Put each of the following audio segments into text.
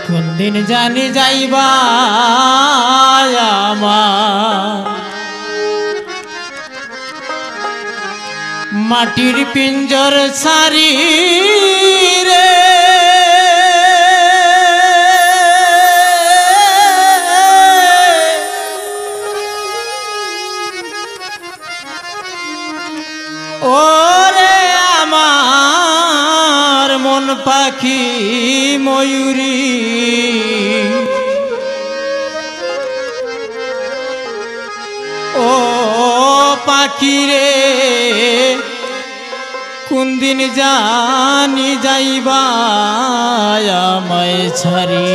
কোন দিন জানি যাইবা আমার মাটির পিঞ্জর সারি রে ওরে আমার মন পাখি ময়ূরী ও পাখি রে কোন দিন জানি যাইবা আমায় ছাড়ি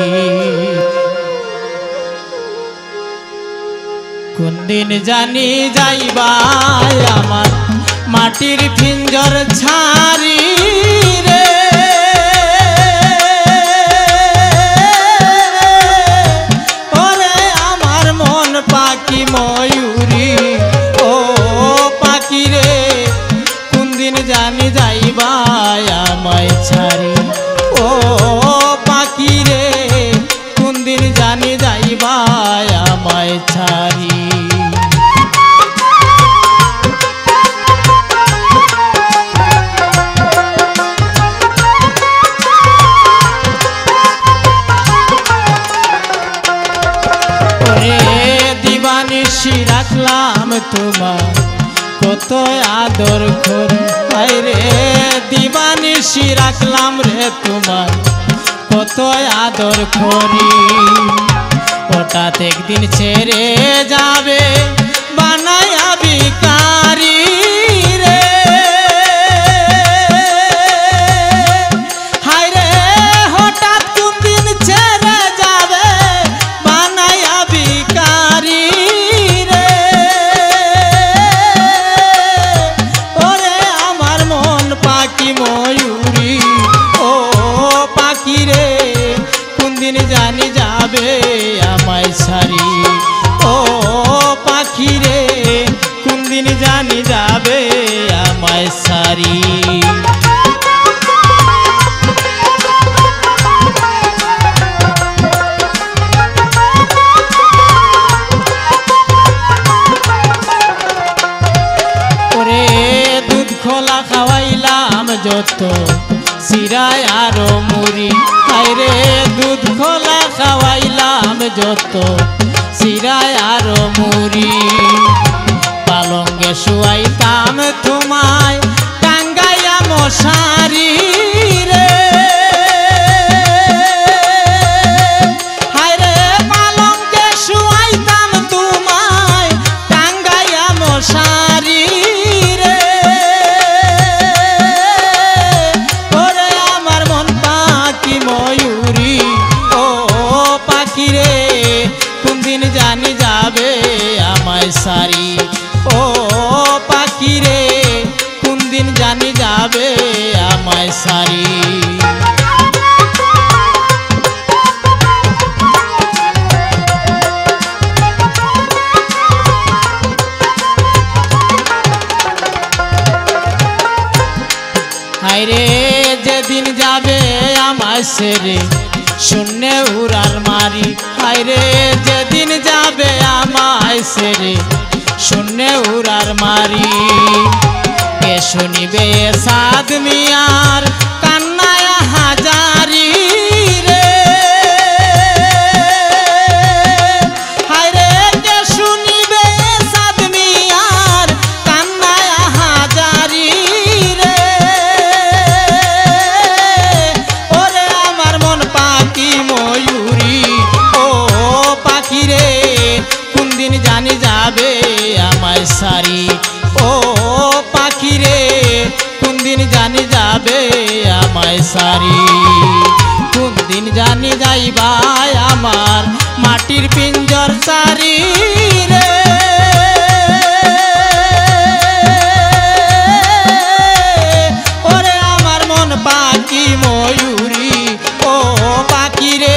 কোন দিন জানি যাইবা আমার মাটির পিঞ্জর ছাড়ি রে ওরে আমার মন পাখি ময়ূরী ও পাখি রে কোন দিন জানি যাইবা আমায় ছাড়ি ও পাখি রে কোন দিন জানি যাইবা আমায় ছাড়ি রাখলাম তোমার কত আদর করি রে দিবানিশি রাখলাম রে তোমার কত আদর করি হঠাৎ একদিন ছেড়ে যাবে বানায়া ভিখারি রে হায় রে হঠাৎ কোন দিন ছেড়ে যাবে বানায়া ভিখারি ময়ূরী ও পাখি রে কোন দিন জানি যাবে আমায় ছাড়ি ও পাখি রে কোন দিন জানি যাবে আমায় ছাড়ি ওরে দুধ খোলা খাওয়াইলাম যত সিরায় আরো মুড়ি হায় রে দুধ খোলা খাওয়াইলাম যত সিরায় আরো মুড়ি পালঙ্গে শুয়াইতাম তোমায় টাঙ্গাইয়া মশারি রে হায় রে পালঙ্গে শুয়াইতাম তোমায় টাঙ্গাইয়া মশারি ময়ূরী ও পাখি রে কোন দিন জানি যাবে আমায় ছাড়ি ও পাখি রে কোন দিন জানি যাবে আমায় ছাড়ি হায় রে যেদিন যাবে আমায় ছেড়ে শূন্য উড়ার মারি হায় রে যেদিন যাবে আমায় ছেড়ে শূন্য উড়ার মারি কে শুনিবে সাদ মিয়ার কান্নায় হাজারি রে হায় রে কে শুনিবে সাদ মিয়ার কান্নায় হাজারি রে ওরে আমার মন পাখি ময়ূরী ও পাখি রে কোন দিন জানি যাবে আমায় ছাড়ি ও পাখি রে কোন দিন জানি যাবে আমায় ছাড়ি কোন দিন दिन जानी जाइबा आमार माटिर पिंजर सारी रे ओरे आमार मन पाखी मयूरी ओ पाखी रे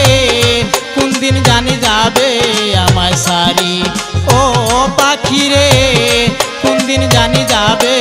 कोन दिन जानी जाबे आमाय सारी ओ पाखी रे कोन दिन जानी जाबे